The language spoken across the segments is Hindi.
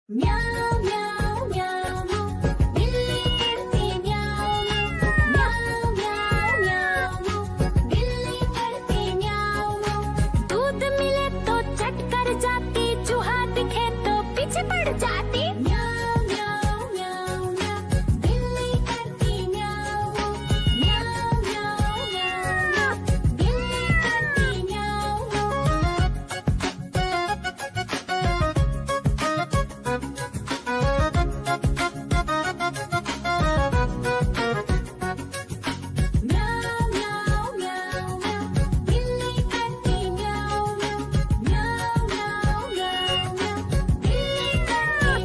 म्याऊं म्याऊं म्याऊं बिल्ली करती म्याऊं म्याऊं म्याऊं म्याऊं बिल्ली करती म्याऊं। दूध मिले तो चट कर जाती, चूहा दिखे तो पीछे पड़ जाती। म्याऊं म्याऊं म्याऊं म्याऊं बिल्ली करती म्याऊं म्याऊं म्याऊं म्याऊं बिल्ली करती म्याऊं। म्याऊं म्याऊं म्याऊं म्याऊं बिल्ली करती म्याऊं म्याऊं म्याऊं म्याऊं म्याऊं बिल्ली करती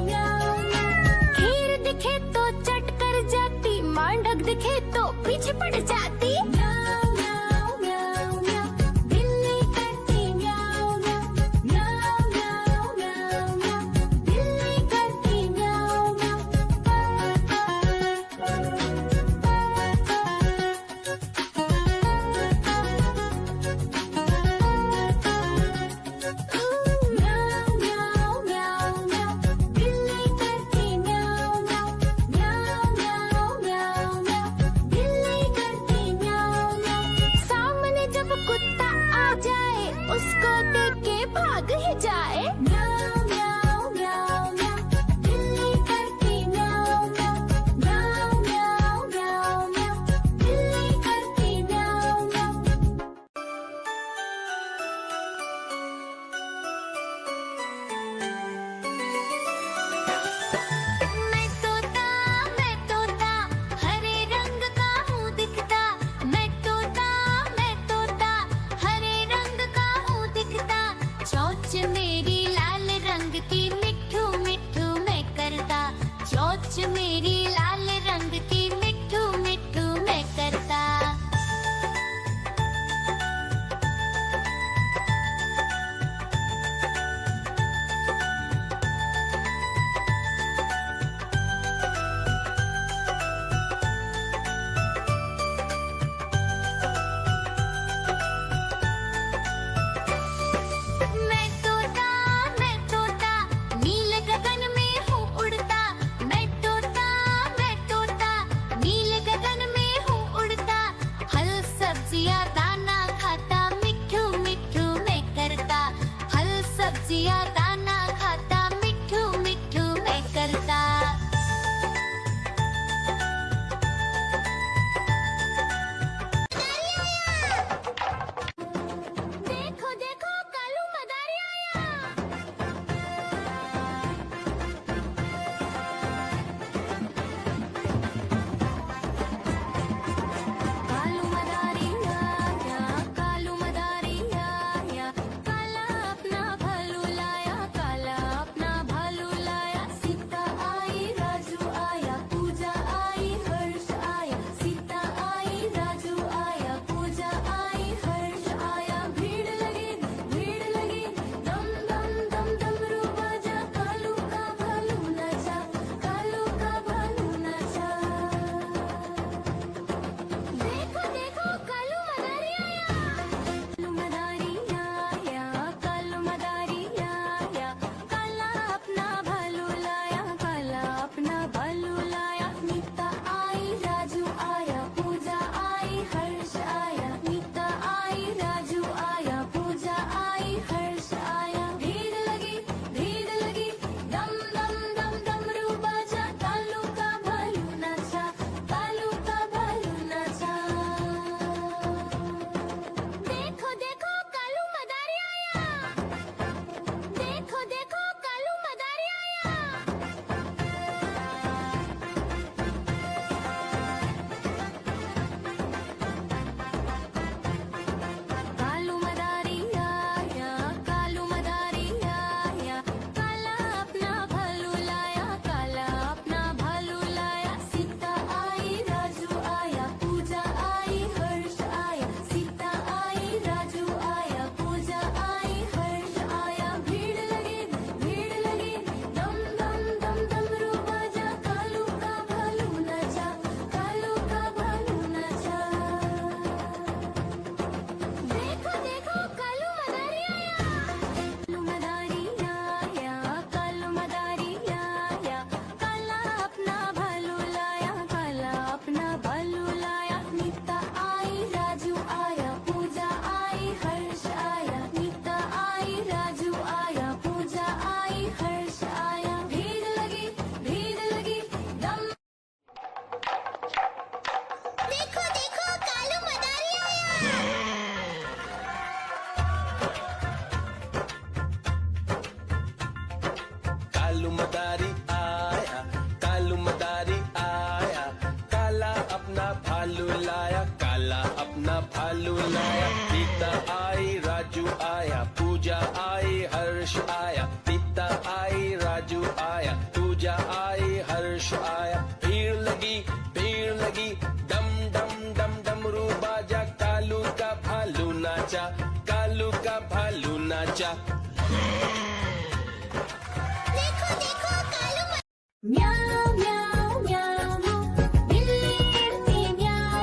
कालू मदारी आया, कालू मदारी आया, काला अपना भालू लाया, काला अपना भालू लाया। सीता आई राजू आया, पूजा आई हर्ष आया, सीता आई राजू आया, पूजा आई हर्ष आया। भीड़ लगी डम डम डम डमरू बाजा, कालू का भालू नाचा, कालू का भालू नाचा। देखो देखो कालू म्याऊ म्याऊ म्याऊ बिल्ली करती म्याऊ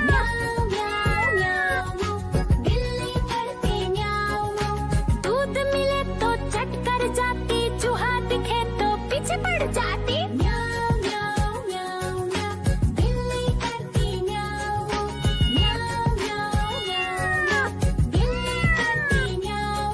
म्याऊ म्याऊ म्याऊ बिल्ली करती म्याऊ। दूध मिले तो चट कर जाती, चूहा दिखे तो पीछे पड़ जाती। म्याऊ म्याऊ म्याऊ म्याऊ बिल्ली करती म्याऊ म्याऊ म्याऊ म्याऊ बिल्ली करती म्याऊ।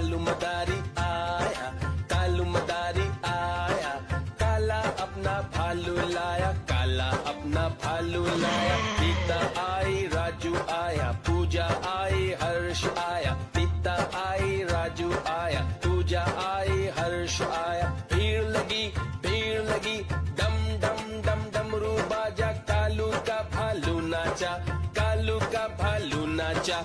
कालू मदारी आया, कालू मदारी आया, काला अपना भालू लाया, काला अपना भालू लाया। सीता आई राजू आया, पूजा आई हर्ष आया, सीता आई राजू आया, पूजा आई हर्ष आया। भीड़ लगी डम डम डम डमरू बाजा, कालू का भालू नाचा, कालू का भालू नाचा।